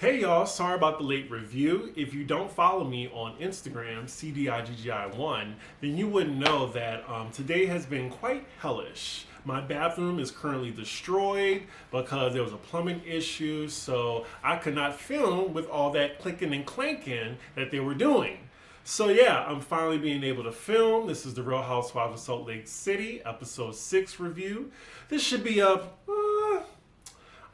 Hey y'all, sorry about the late review. If you don't follow me on Instagram, Cdiggi1, then you wouldn't know that today has been quite hellish. My bathroom is currently destroyed because there was a plumbing issue, so I could not film with all that clicking and clanking that they were doing. So yeah, I'm finally being able to film. This is the Real Housewives of Salt Lake City, Ep.6 review. This should be up,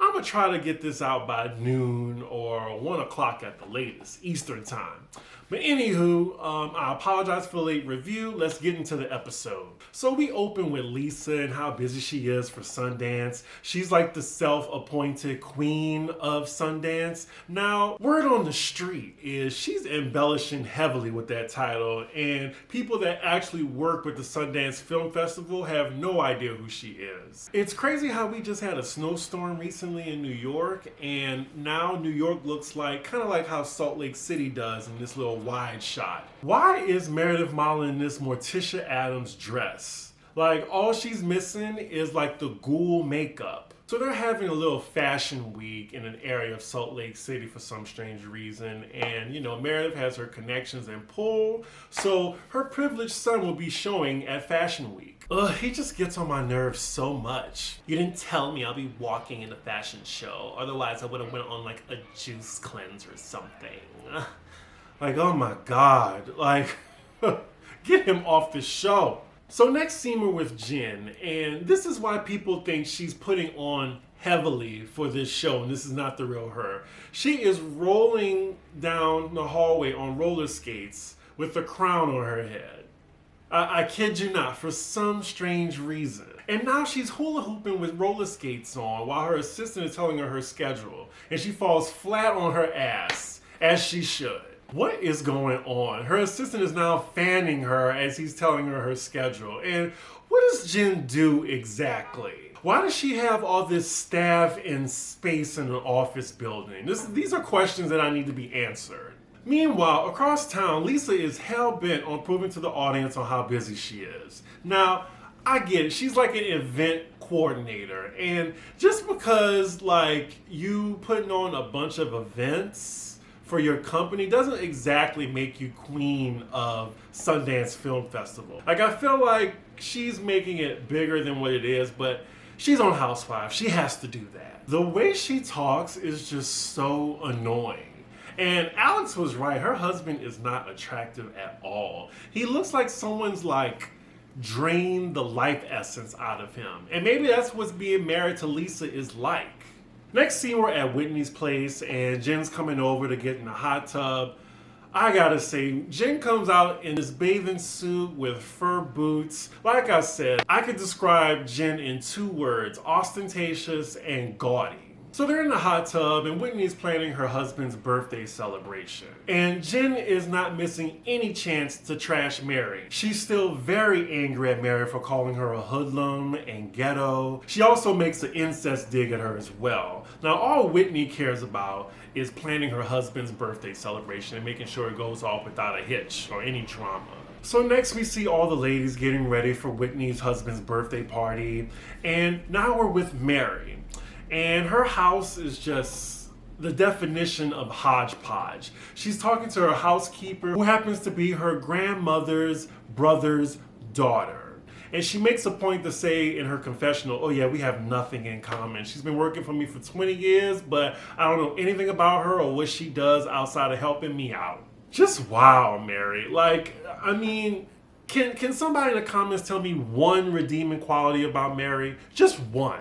I'm going to try to get this out by noon or 1 o'clock at the latest, Eastern time. But anywho, I apologize for the late review. Let's get into the episode. So we open with Lisa and how busy she is for Sundance. She's like the self-appointed queen of Sundance. Now, word on the street is she's embellishing heavily with that title, and people that actually work with the Sundance Film Festival have no idea who she is. It's crazy how we just had a snowstorm recently in New York, and now New York looks like kind of like how Salt Lake City does in this little wide shot. Why is Meredith modeling this Morticia Addams dress? Like, all she's missing is like the ghoul makeup. So they're having a little fashion week in an area of Salt Lake City for some strange reason, and you know, Meredith has her connections and pull, so her privileged son will be showing at Fashion Week. Ugh, he just gets on my nerves so much. You didn't tell me I'll be walking in a fashion show, otherwise I would have went on like a juice cleanse or something. Like, oh my God, like, get him off the show. So next scene we're with Jen, and this is why people think she's putting on heavily for this show, and this is not the real her. She is rolling down the hallway on roller skates with a crown on her head. I kid you not, for some strange reason. And now she's hula hooping with roller skates on while her assistant is telling her schedule, and she falls flat on her ass, as she should. What is going on? Her assistant is now fanning her as he's telling her schedule. And what does Jen do exactly? Why does she have all this staff and space in an office building? These are questions that I need to be answered. Meanwhile, across town, Lisa is hell-bent on proving to the audience on how busy she is. Now, I get it. She's like an event coordinator. And just because, like, you putting on a bunch of events for your company doesn't exactly make you queen of Sundance Film Festival. Like, I feel like she's making it bigger than what it is, but she's on Housewives. She has to do that. The way she talks is just so annoying. And Alex was right. Her husband is not attractive at all. He looks like someone's like drained the life essence out of him. And maybe that's what being married to Lisa is like. Next scene, we're at Whitney's place, and Jen's coming over to get in the hot tub. I gotta say, Jen comes out in this bathing suit with fur boots. Like I said, I could describe Jen in 2 words: ostentatious and gaudy. So they're in the hot tub, and Whitney's planning her husband's birthday celebration. And Jen is not missing any chance to trash Mary. She's still very angry at Mary for calling her a hoodlum and ghetto. She also makes an incest dig at her as well. Now, all Whitney cares about is planning her husband's birthday celebration and making sure it goes off without a hitch or any drama. So next we see all the ladies getting ready for Whitney's husband's birthday party. And now we're with Mary. And her house is just the definition of hodgepodge. She's talking to her housekeeper, who happens to be her grandmother's brother's daughter. And she makes a point to say in her confessional, oh yeah, we have nothing in common. She's been working for me for 20 years, but I don't know anything about her or what she does outside of helping me out. Just wow, Mary. Like, I mean, can somebody in the comments tell me one redeeming quality about Mary? Just one.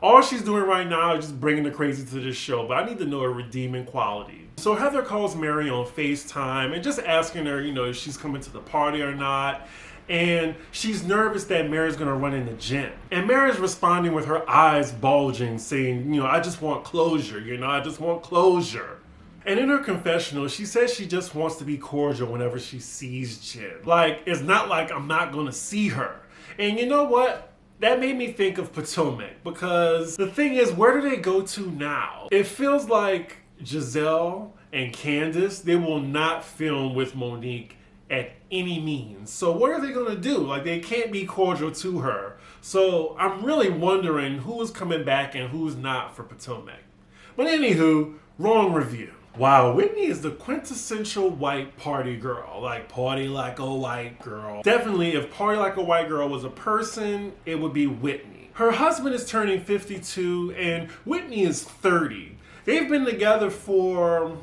All she's doing right now is just bringing the crazy to this show, but I need to know a redeeming quality. So Heather calls Mary on FaceTime and just asking her, you know, if she's coming to the party or not. And she's nervous that Mary's gonna run into Jen. And Mary's responding with her eyes bulging, saying, you know, I just want closure, I just want closure. And in her confessional, she says she just wants to be cordial whenever she sees Jen. Like, it's not like I'm not gonna see her. And you know what? That made me think of Potomac, because the thing is, where do they go to now? It feels like Giselle and Candace, they will not film with Monique at any means. So what are they gonna do? Like, they can't be cordial to her. So I'm really wondering who's coming back and who's not for Potomac. But anywho, Wrong review. Wow, Whitney is the quintessential white party girl. Like, party like a white girl. Definitely, if party like a white girl was a person, it would be Whitney. Her husband is turning 52 and Whitney is 30. They've been together for,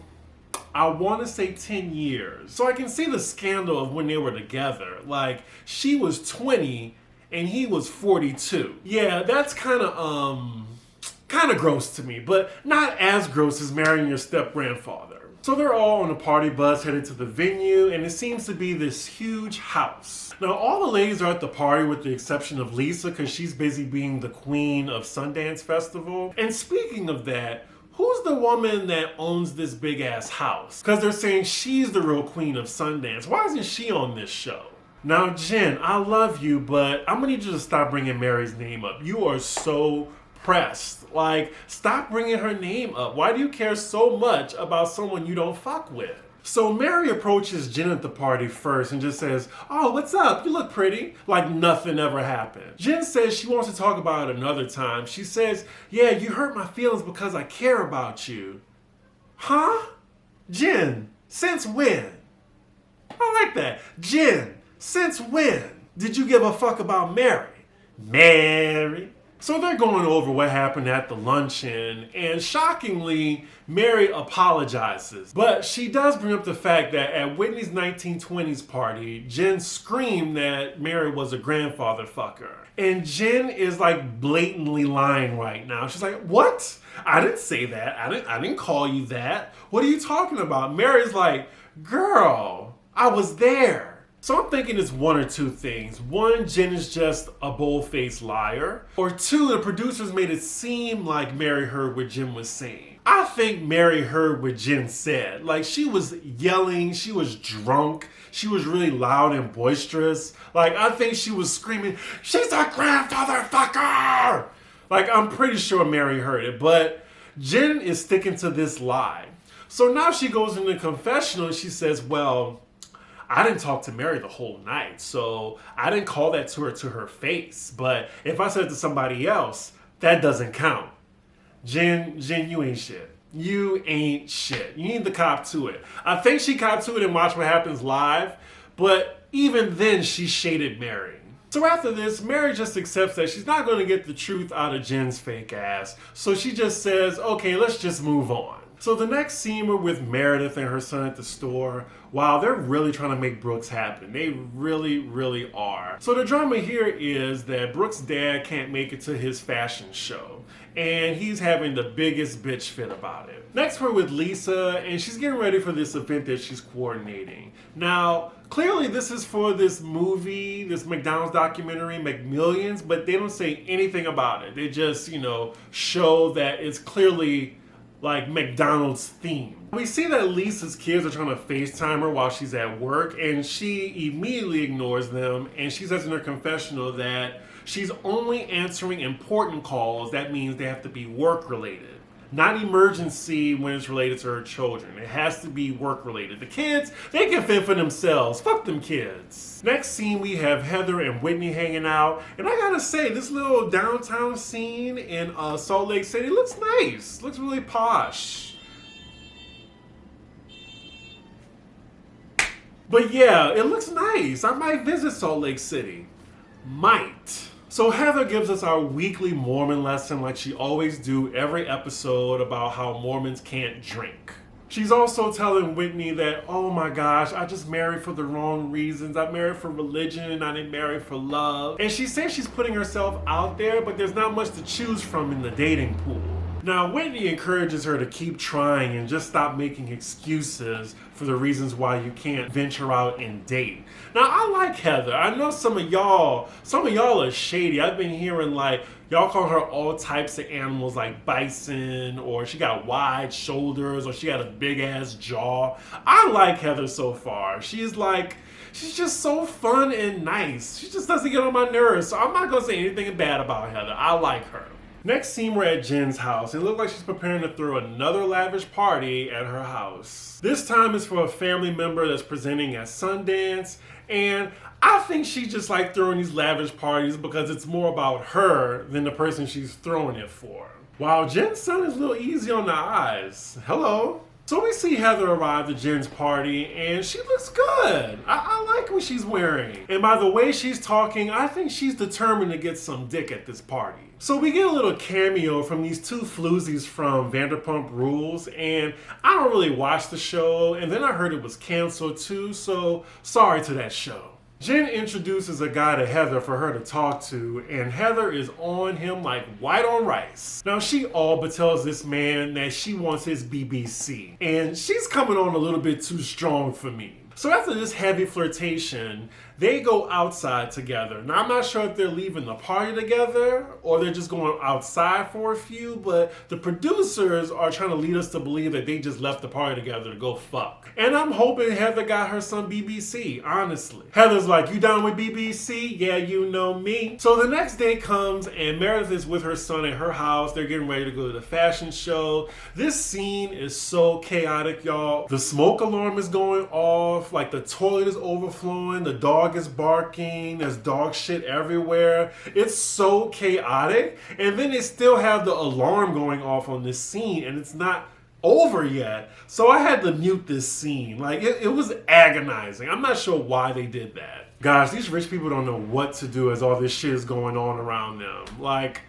I want to say 10 years. So I can see the scandal of when they were together. Like, she was 20 and he was 42. Yeah, that's kind of gross to me, but not as gross as marrying your step-grandfather. So they're all on a party bus headed to the venue, and it seems to be this huge house. Now, all the ladies are at the party with the exception of Lisa, because she's busy being the queen of Sundance Festival. And speaking of that, who's the woman that owns this big-ass house? Because they're saying she's the real queen of Sundance. Why isn't she on this show? Now, Jen, I love you, but I'm gonna need you to stop bringing Mary's name up. You are so pressed. Like, stop bringing her name up. Why do you care so much about someone you don't fuck with? So Mary approaches Jen at the party first and just says, "Oh, what's up? You look pretty." Like nothing ever happened. Jen says she wants to talk about it another time. She says, "Yeah, you hurt my feelings because I care about you." Huh? Jen, since when? I like that. Jen, since when did you give a fuck about Mary? Mary. So they're going over what happened at the luncheon, and shockingly, Mary apologizes. But she does bring up the fact that at Whitney's 1920s party, Jen screamed that Mary was a grandfather fucker. And Jen is like blatantly lying right now. She's like, "What? I didn't say that. I didn't call you that. What are you talking about?" Mary's like, "Girl, I was there." So I'm thinking it's one or two things. One, Jen is just a bold-faced liar. Or two, the producers made it seem like Mary heard what Jen was saying. I think Mary heard what Jen said. Like, she was yelling, she was drunk, she was really loud and boisterous. Like, I think she was screaming, "She's a grandfather fucker!" Like, I'm pretty sure Mary heard it, but Jen is sticking to this lie. So now she goes into the confessional and she says, "Well, I didn't talk to Mary the whole night, so I didn't call that to her face. But if I said it to somebody else, that doesn't count." Jen, you ain't shit. You ain't shit. You need to cop to it. I think she copped to it and Watch What Happens Live, but even then she shaded Mary. So after this, Mary just accepts that she's not going to get the truth out of Jen's fake ass. So she just says, "Okay, let's just move on." So the next scene, we're with Meredith and her son at the store. Wow, they're really trying to make Brooks happen. They really, really are. So the drama here is that Brooks' dad can't make it to his fashion show, and he's having the biggest bitch fit about it. Next, we're with Lisa, and she's getting ready for this event that she's coordinating. Now, clearly this is for this movie, this McDonald's documentary, McMillions, but they don't say anything about it. They just, show that it's clearly like McDonald's theme. We see that Lisa's kids are trying to FaceTime her while she's at work, and she immediately ignores them, and she says in her confessional that she's only answering important calls. That means they have to be work related. Not emergency when it's related to her children. It has to be work related. The kids, they can fend for themselves. Fuck them kids. Next scene, we have Heather and Whitney hanging out. And I gotta say, this little downtown scene in Salt Lake City looks nice. Looks really posh. But yeah, it looks nice. I might visit Salt Lake City. Might. So Heather gives us our weekly Mormon lesson like she always do every episode about how Mormons can't drink. She's also telling Whitney that, "Oh my gosh, I just married for the wrong reasons. I married for religion and I didn't marry for love." And she says she's putting herself out there, but there's not much to choose from in the dating pool. Now, Whitney encourages her to keep trying and just stop making excuses for the reasons why you can't venture out and date. Now, I like Heather. I know some of y'all are shady. I've been hearing like, y'all call her all types of animals like bison, or she got wide shoulders, or she got a big ass jaw. I like Heather so far. She's just so fun and nice. She just doesn't get on my nerves, so I'm not gonna say anything bad about Heather. I like her. Next scene, we're at Jen's house. It looks like she's preparing to throw another lavish party at her house. This time it's for a family member that's presenting at Sundance, and I think she just like throwing these lavish parties because it's more about her than the person she's throwing it for. Wow, Jen's son is a little easy on the eyes. Hello. So we see Heather arrive at Jen's party, and she looks good. I like what she's wearing. And by the way she's talking, I think she's determined to get some dick at this party. So we get a little cameo from these two floozies from Vanderpump Rules, and I don't really watch the show, and then I heard it was canceled too, so sorry to that show. Jen introduces a guy to Heather for her to talk to, and Heather is on him like white on rice. Now she all but tells this man that she wants his BBC, and she's coming on a little bit too strong for me. So after this heavy flirtation, they go outside together. Now I'm not sure if they're leaving the party together or they're just going outside for a few, but the producers are trying to lead us to believe that they just left the party together to go fuck. And I'm hoping Heather got her some BBC, honestly. Heather's like, you down with BBC? Yeah, you know me. So the next day comes and Meredith is with her son at her house. They're getting ready to go to the fashion show. This scene is so chaotic, y'all. The smoke alarm is going off, like the toilet is overflowing, the dog is barking, there's dog shit everywhere. It's so chaotic. And then they still have the alarm going off on this scene and it's not over yet. So I had to mute this scene. Like it was agonizing. I'm not sure why they did that. Gosh, these rich people don't know what to do as all this shit is going on around them. Like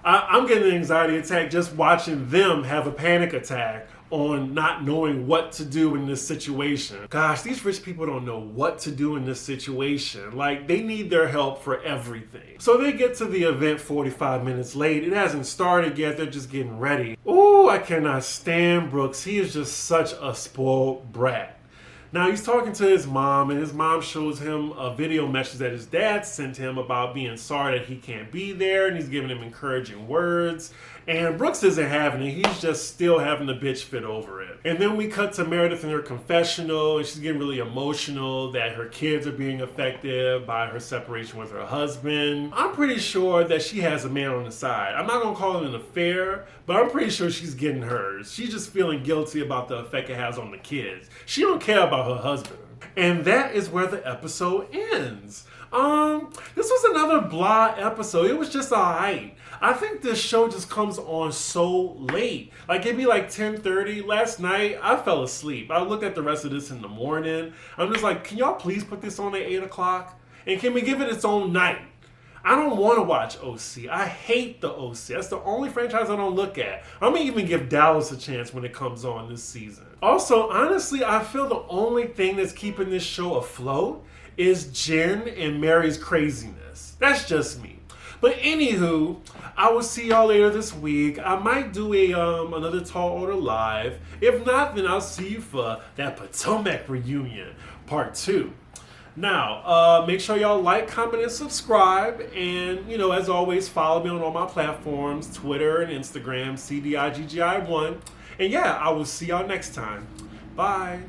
I'm getting an anxiety attack just watching them have a panic attack on not knowing what to do in this situation. Gosh, these rich people don't know what to do in this situation. Like, they need their help for everything. So they get to the event 45 minutes late. It hasn't started yet. They're just getting ready. Ooh, I cannot stand Brooks. He is just such a spoiled brat. Now he's talking to his mom, and his mom shows him a video message that his dad sent him about being sorry that he can't be there, and he's giving him encouraging words. And Brooks isn't having it. He's just still having the bitch fit over it. And then we cut to Meredith in her confessional, and she's getting really emotional that her kids are being affected by her separation with her husband. I'm pretty sure that she has a man on the side. I'm not going to call it an affair, but I'm pretty sure she's getting hers. She's just feeling guilty about the effect it has on the kids. She don't care about her husband. And that is where the episode ends. This was another blah episode. It was just alright. I think this show just comes on so late. Like it'd be like 10:30. Last night, I fell asleep. I looked at the rest of this in the morning. I'm just like, can y'all please put this on at 8 o'clock? And can we give it its own night? I don't want to watch OC. I hate the OC. That's the only franchise I don't look at. I'm going to even give Dallas a chance when it comes on this season. Also, honestly, I feel the only thing that's keeping this show afloat is Jen and Mary's craziness. That's just me. But anywho, I will see y'all later this week. I might do another Tall Order Live. If not, then I'll see you for that Potomac reunion, part 2. Now, make sure y'all like, comment, and subscribe. And, as always, follow me on all my platforms, Twitter and Instagram, Cdiggi1. And yeah, I will see y'all next time. Bye.